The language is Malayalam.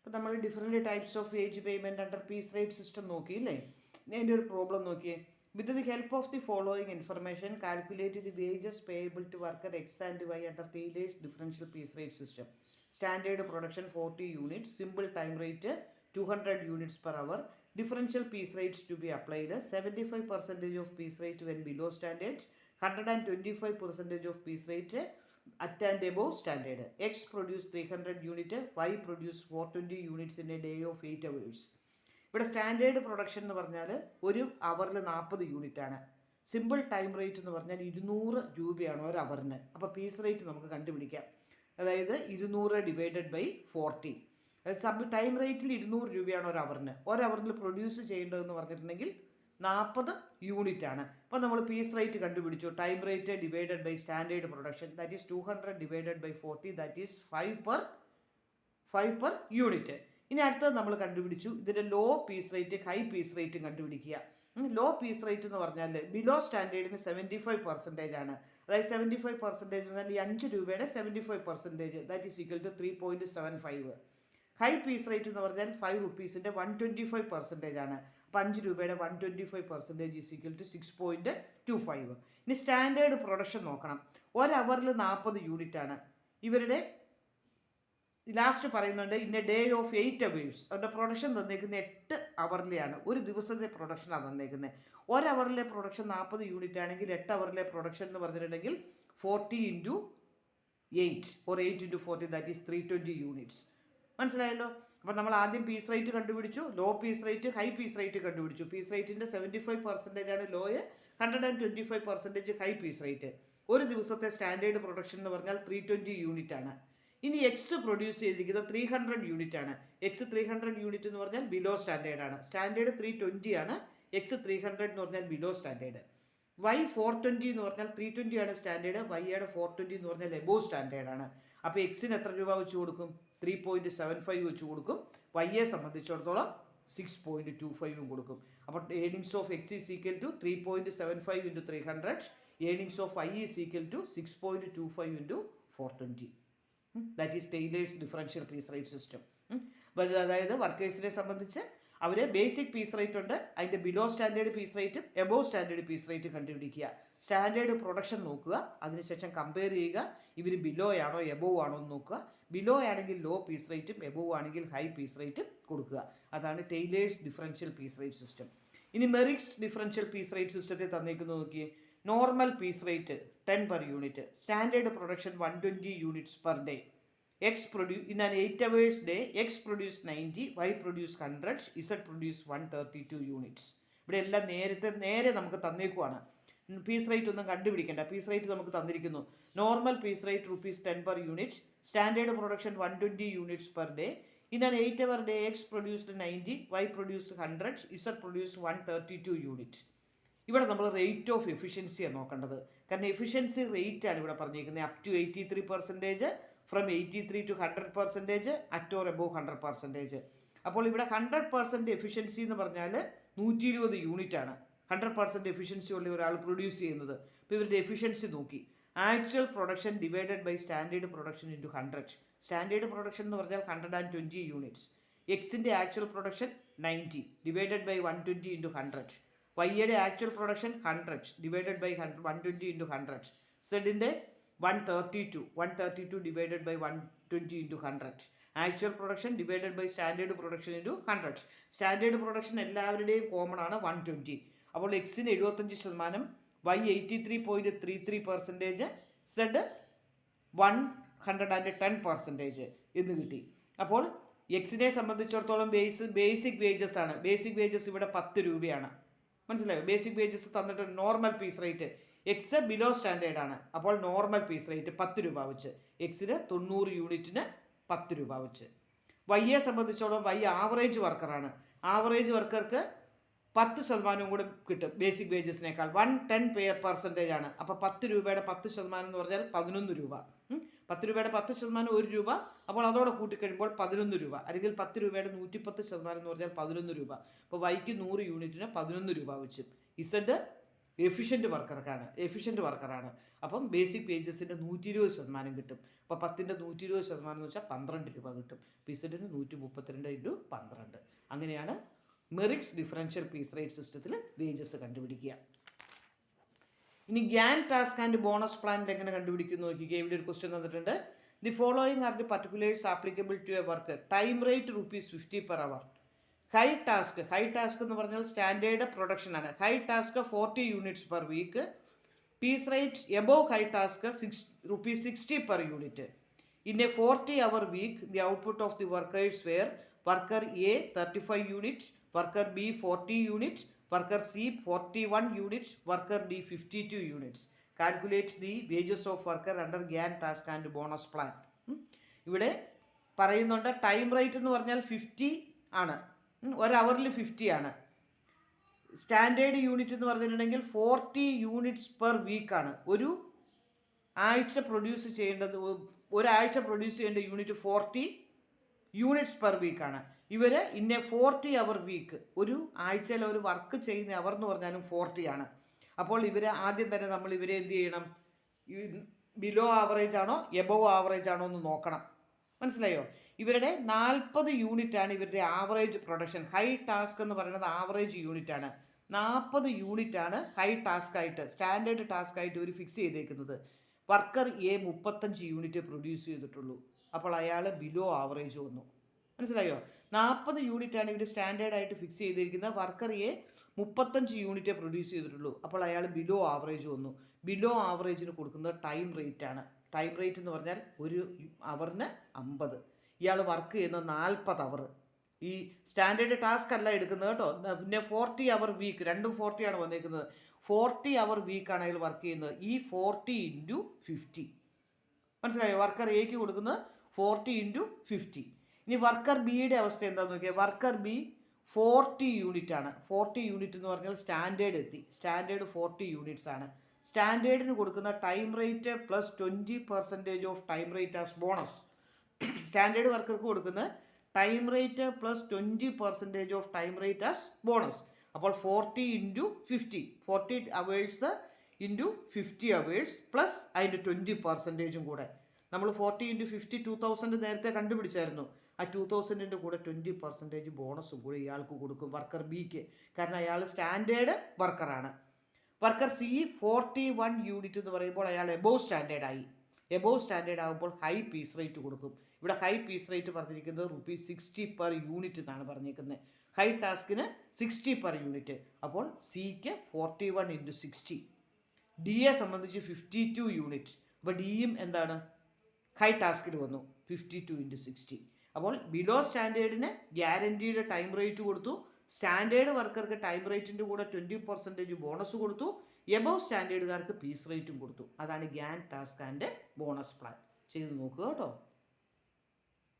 അപ്പോൾ നമ്മൾ different types of wage payment under piece rate system നോക്കിയില്ലേ? അതിൻ്റെ ഒരു പ്രോബ്ലം നോക്കിയേ. With the help of the following information calculate the wages payable to worker X and Y under Taylor's differential piece rate system. Standard production 40 units, simple time rate 200 units per hour. Differential piece rates to be applied. 75% of piece rate when below standard, 125% of piece rate at and above standard. X produce 300 unit, Y produce 420 units in a day of 8 hours. ഇവിടെ സ്റ്റാൻഡേർഡ് പ്രൊഡക്ഷൻ എന്ന് പറഞ്ഞാൽ ഒരു അവറിൽ 40 യൂണിറ്റ് ആണ്. സിമ്പിൾ ടൈം റേറ്റ് എന്ന് പറഞ്ഞാൽ 200 രൂപയാണ് ഒരു അവറിന്. അപ്പോൾ പീസ് റേറ്റ് നമുക്ക് കണ്ടുപിടിക്കാം. അതായത് 200 ഡിവൈഡഡ് ബൈ 40. ടൈം റേറ്റിൽ 200 രൂപയാണ് ഒരു അവറിൽ പ്രൊഡ്യൂസ് ചെയ്യേണ്ടതെന്ന് പറഞ്ഞിട്ടുണ്ടെങ്കിൽ 40 യൂണിറ്റ് ആണ്. അപ്പോൾ നമ്മൾ പീസ് റേറ്റ് കണ്ടുപിടിച്ചു. Time rate divided by standard production, that is 200 divided by 40, that is 5 per unit. ഇനി അടുത്തത് നമ്മൾ കണ്ടുപിടിച്ചു ഇതിൻ്റെ low piece rate high piece റേറ്റും കണ്ടുപിടിക്കുക. ലോ പീസ് റേറ്റ് എന്ന് പറഞ്ഞാൽ ബിലോ സ്റ്റാൻഡേർഡിന് 75% ആണ്. അതായത് 75% എന്നാൽ ഈ 5 രൂപയുടെ 75%, that is equal to 3.75. High piece rate എന്ന് പറഞ്ഞാൽ 5 റുപ്പീസിൻ്റെ 125% ആണ്. അപ്പോൾ 5 രൂപയുടെ 125% ഈസ് ഈക്വൽ ടു 6.25. ഇനി സ്റ്റാൻഡേർഡ് പ്രൊഡക്ഷൻ നോക്കണം. ഒരവറിൽ 40 യൂണിറ്റ് ആണ്. ഇവരുടെ ലാസ്റ്റ് പറയുന്നുണ്ട് in A day of 8 hours. അവരുടെ പ്രൊഡക്ഷൻ തന്നേക്കുന്നത് 8 അവറിലെയാണ്. ഒരു ദിവസത്തെ പ്രൊഡക്ഷനാണ് തന്നേക്കുന്നത്. ഒരവറിലെ പ്രൊഡക്ഷൻ 40 യൂണിറ്റ് ആണെങ്കിൽ 8 അവറിലെ പ്രൊഡക്ഷൻ എന്ന് പറഞ്ഞിട്ടുണ്ടെങ്കിൽ 40 into 8 or 8 into 40, that is 320 units. മനസ്സിലായല്ലോ? അപ്പോൾ നമ്മൾ ആദ്യം പീസ് റേറ്റ് കണ്ടുപിടിച്ചു, low piece rate high piece rate കണ്ടുപിടിച്ചു. പീസ് റേറ്റിൻ്റെ 75% ആണ് ലോയ്, 125% ഹൈ പീസ് റേറ്റ്. ഒരു ദിവസത്തെ സ്റ്റാൻഡേർഡ് പ്രൊഡക്ഷൻ എന്ന് പറഞ്ഞാൽ 320 യൂണിറ്റ് ആണ്. ഇനി എക്സ് പ്രൊഡ്യൂസ് ചെയ്തിരിക്കുന്നത് 300 യൂണിറ്റ് ആണ്. എക്സ് 300 യൂണിറ്റ് എന്ന് പറഞ്ഞാൽ ബിലോ സ്റ്റാൻഡേർഡ് ആണ്. സ്റ്റാൻഡേർഡ് 320 ആണ്, എക്സ് 300 എന്ന് പറഞ്ഞാൽ ബിലോ സ്റ്റാൻഡേർഡ്. വൈ 420 എന്ന് പറഞ്ഞാൽ 320 ആണ് സ്റ്റാൻഡേർഡ്, വൈയുടെ 420 എന്ന് പറഞ്ഞാൽ എബോവ് സ്റ്റാൻഡേർഡ് ആണ്. അപ്പോൾ എക്സിന് എത്ര രൂപ വെച്ച് കൊടുക്കും? 3.75 വെച്ച് കൊടുക്കും. വൈയെ സംബന്ധിച്ചിടത്തോളം 6.25 കൊടുക്കും. അപ്പോൾ earnings of X is equal to 3.75 into 300. Earnings of Y is equal to 6.25 into 420. That is Taylor's differential piece rate system. അതായത് വർക്കേഴ്സിനെ സംബന്ധിച്ച് അവർ ബേസിക് പീസ് റേറ്റ് ഉണ്ട്, അതിൻ്റെ ബിലോ സ്റ്റാൻഡേർഡ് പീസ് റേറ്റും എബോവ് സ്റ്റാൻഡേർഡ് പീസ് റേറ്റും കണ്ടുപിടിക്കുക. സ്റ്റാൻഡേർഡ് പ്രൊഡക്ഷൻ നോക്കുക, അതിനുശേഷം കമ്പയർ ചെയ്യുക ഇവർ ബിലോ ആണോ എബോവ് ആണോ എന്ന് നോക്കുക. ബിലോ ആണെങ്കിൽ ലോ പീസ് റേറ്റും എബോവ് ആണെങ്കിൽ ഹൈ പീസ് റേറ്റും കൊടുക്കുക. അതാണ് Taylor's differential piece rate system. ഇനി മെറിക്സ് ഡിഫറൻഷ്യൽ പീസ് റേറ്റ് സിസ്റ്റത്തെ തന്നേക്കുന്നത് നോക്കിയേ. Normal piece rate 10 per unit, standard production 120 units per day. X produce in an 8 hours day, X produce 90, Y produce 100, Z produce 132 units. ഇവിടെ എല്ലാം നേരെ നമുക്ക് തന്നേക്കുവാണ്. പീസ് റേറ്റ് ഒന്നും കണ്ടുപിടിക്കേണ്ട, പീസ് റേറ്റ് നമുക്ക് തന്നിരിക്കുന്നു. Normal piece rate ₹10 per unit, standard production 120 units per day. In an 8 hour day, X produced 90, Y produced 100, Z produced 132 unit. ഇവിടെ നമ്മൾ റേറ്റ് ഓഫ് എഫിഷ്യൻസിയാണ് നോക്കേണ്ടത്. കാരണം എഫിഷ്യൻസി റേറ്റ് ആണ് ഇവിടെ പറഞ്ഞിരിക്കുന്നത്. Up to 83%, from 83 to 100%, at or above 100%. അപ്പോൾ ഇവിടെ 100% എഫിഷ്യൻസി എന്ന് പറഞ്ഞാൽ 120 യൂണിറ്റ് ആണ്. 100% എഫിഷ്യൻസി ഉള്ള ഒരാൾ പ്രൊഡ്യൂസ് ചെയ്യുന്നത്. അപ്പോൾ ഇവരുടെ എഫിഷ്യൻസി നോക്കി. Actual production divided by standard production into 100. Standard production എന്ന് പറഞ്ഞാൽ 120 യൂണിറ്റ്സ്. എക്സിൻ്റെ actual production 90 divided by 120 into 100. വൈയുടെ actual production 100 divided by 120 into 100. സെഡിൻ്റെ 132 divided by 120 into 100. Actual production divided by standard production into 100. Standard production എല്ലാവരുടെയും കോമൺ ആണ് 120. അപ്പോൾ എക്സിന് 75%, വൈ 83.33%, സെഡ് 110% എന്ന് കിട്ടി. അപ്പോൾ എക്സിനെ സംബന്ധിച്ചിടത്തോളം ബേസിക് വേജസ് ആണ്. ബേസിക് വേജസ് ഇവിടെ 10 രൂപയാണ്. മനസ്സിലായോ? ബേസിക് വേജസ് തന്നിട്ട് normal piece rate X below standard ആണ്. അപ്പോൾ നോർമൽ പീസ് റേറ്റ് 10 രൂപ വെച്ച്, എക്സിന് 90 യൂണിറ്റിന് 10 രൂപ വെച്ച്. വൈയെ സംബന്ധിച്ചോളം വൈ ആവറേജ് വർക്കറാണ്. ആവറേജ് വർക്കർക്ക് 10% കൂടെ കിട്ടും ബേസിക് വേജസിനേക്കാൾ. 110% ആണ്. അപ്പോൾ 10 രൂപയുടെ 10% എന്ന് പറഞ്ഞാൽ 11 രൂപ. 10 രൂപയുടെ 10% 1 രൂപ. അപ്പോൾ അതോടെ കൂട്ടിക്കഴിയുമ്പോൾ 11 രൂപ. അല്ലെങ്കിൽ 10 രൂപയുടെ 110% എന്ന് പറഞ്ഞാൽ 11 രൂപ. അപ്പോൾ വൈക്ക് 100 യൂണിറ്റിന് 11 രൂപ വെച്ച്. ഇസഡ് എഫിഷ്യൻറ്റ് വർക്കറാണ്. അപ്പം ബേസിക് വേജസിൻ്റെ 120% കിട്ടും. അപ്പോൾ 10ൻ്റെ 120% എന്ന് വെച്ചാൽ 12 രൂപ കിട്ടും. പീസഡിന് 132 ഇൻറ്റു 12. അങ്ങനെയാണ് മെറിറ്റ്സ് ഡിഫറൻഷ്യൽ പീസ് റേറ്റ് സിസ്റ്റത്തിൽ വേജസ് കണ്ടുപിടിക്കുക. ഇനി ഗ്യാൻ ടാസ്ക് ആൻഡ് ബോണസ് പ്ലാനിൽ എങ്ങനെ കണ്ടുപിടിക്കുന്നു നോക്കിക്കുക. ഇവിടെ ഒരു ക്വസ്റ്റ്യൻ തന്നിട്ടുണ്ട്. The following are the particulars applicable to a worker. Time rate ₹50 per hour. High task എന്ന് പറഞ്ഞാൽ സ്റ്റാൻഡേർഡ് പ്രൊഡക്ഷൻ ആണ്. High task 40 units per week. Piece rate above high task ₹60 per unit. In a 40-hour week, the output of the workers were worker A 35 units, worker B 40 units, worker C 41 units, worker D 52 units. Calculate the wages of worker under Gantt task and bonus plan. ഇവിടെ പറയുന്നുണ്ട് ടൈം റേറ്റ് എന്ന് പറഞ്ഞാൽ 50 ആണ്. ഒരു അവറിൽ 50 ആണ്. സ്റ്റാൻഡേർഡ് യൂണിറ്റ് എന്ന് പറഞ്ഞിട്ടുണ്ടെങ്കിൽ 40 units per week ആണ്. ഒരാഴ്ച പ്രൊഡ്യൂസ് ചെയ്യേണ്ട യൂണിറ്റ് 40 units per week ആണ്. ഇവർ ഇൻ എ 40-hour week, ഒരു ആഴ്ചയിൽ ഒരു വർക്ക് ചെയ്യുന്ന അവർ എന്ന് പറഞ്ഞാലും 40 ആണ്. അപ്പോൾ ആദ്യം തന്നെ നമ്മൾ ഇവരെ എന്ത് ചെയ്യണം? ബിലോ ആവറേജ് ആണോ എബോവ് ആവറേജ് ആണോ എന്ന് നോക്കണം. മനസ്സിലായോ? ഇവരുടെ 40 യൂണിറ്റാണ് ഇവരുടെ ആവറേജ് പ്രൊഡക്ഷൻ. ഹൈ ടാസ്ക് എന്ന് പറയുന്നത് ആവറേജ് യൂണിറ്റ് ആണ്. 40 യൂണിറ്റാണ് ഹൈ ടാസ്ക് ആയിട്ട്, സ്റ്റാൻഡേർഡ് ടാസ്ക് ആയിട്ട് ഇവർ ഫിക്സ് ചെയ്തേക്കുന്നത്. വർക്കർ എ 35 യൂണിറ്റ് പ്രൊഡ്യൂസ് ചെയ്തിട്ടുള്ളൂ. അപ്പോൾ അയാൾ ബിലോ ആവറേജ് വന്നു. മനസ്സിലായോ? 40 യൂണിറ്റാണ് ഇവർ സ്റ്റാൻഡേർഡ് ആയിട്ട് ഫിക്സ് ചെയ്തിരിക്കുന്നത്. വർക്കർ എ 35 യൂണിറ്റേ പ്രൊഡ്യൂസ് ചെയ്തിട്ടുള്ളൂ. അപ്പോൾ അയാൾ ബിലോ ആവറേജ് വന്നു. ബിലോ ആവറേജിന് കൊടുക്കുന്നത് ടൈം റേറ്റ് ആണ്. ടൈം റേറ്റ് എന്ന് പറഞ്ഞാൽ ഒരു അവറിന് 50. ഇയാൾ വർക്ക് ചെയ്യുന്നത് 40 അവർ. ഈ സ്റ്റാൻഡേർഡ് ടാസ്ക് അല്ല എടുക്കുന്നത് കേട്ടോ. പിന്നെ 40-hour വീക്ക്, രണ്ടും 40 ആണ് വന്നേക്കുന്നത്. 40-hour വീക്കാണ് അയാൾ വർക്ക് ചെയ്യുന്നത്. ഈ 40 × 50. മനസ്സിലായോ? വർക്കർ എക്ക് കൊടുക്കുന്നത് 40 × 50. ഇനി വർക്കർ ബിയുടെ അവസ്ഥ എന്താണെന്ന് നോക്കിയാൽ, വർക്കർ ബി 40 യൂണിറ്റ് ആണ്. 40 യൂണിറ്റ് എന്ന് പറഞ്ഞാൽ സ്റ്റാൻഡേർഡ് എത്തി. സ്റ്റാൻഡേർഡ് 40 units ആണ്. സ്റ്റാൻഡേർഡിന് കൊടുക്കുന്ന time rate plus 20% of time rate as bonus. Standard വർക്കർക്ക് കൊടുക്കുന്ന time rate plus 20% of time rate as bonus. അപ്പോൾ 40 × 50, 40 hours × 50 hours പ്ലസ് അതിൻ്റെ 20% കൂടെ. നമ്മൾ 40 × 50 2000 നേരത്തെ കണ്ടുപിടിച്ചായിരുന്നു. ആ 2000-ൻ്റെ കൂടെ 20% ബോണസും കൂടി ഇയാൾക്ക് കൊടുക്കും, വർക്കർ ബിക്ക്. കാരണം അയാൾ സ്റ്റാൻഡേർഡ് വർക്കറാണ്. വർക്കർ സി 41 യൂണിറ്റ് എന്ന് പറയുമ്പോൾ അയാൾ എബോവ് സ്റ്റാൻഡേർഡ് ആയി. എബോവ് സ്റ്റാൻഡേർഡ് ആകുമ്പോൾ ഹൈ പീസ് റേറ്റ് കൊടുക്കും. ഇവിടെ ഹൈ പീസ് റേറ്റ് പറഞ്ഞിരിക്കുന്നത് ₹60 per unit എന്നാണ് പറഞ്ഞിരിക്കുന്നത്. ഹൈ ടാസ്കിന് 60 per unit. അപ്പോൾ സിക്ക് 41 × 60. ഡിയെ സംബന്ധിച്ച് 52 units. അപ്പോൾ ഡിയും എന്താണ്? ഹൈ ടാസ്കിൽ വന്നു 52 × 60. അപ്പോൾ ബിലോ സ്റ്റാൻഡേർഡിന് ഗ്യാരൻറ്റീഡ് ടൈം റേറ്റ് കൊടുത്തു. സ്റ്റാൻഡേർഡ് വർക്കർക്ക് ടൈം റേറ്റിൻ്റെ കൂടെ 20% ബോണസ് കൊടുത്തു. എബോവ് സ്റ്റാൻഡേർഡുകാർക്ക് പീസ് റേറ്റും കൊടുത്തു. അതാണ് Gyan task and bonus plan. ചെയ്ത് നോക്കുക കേട്ടോ.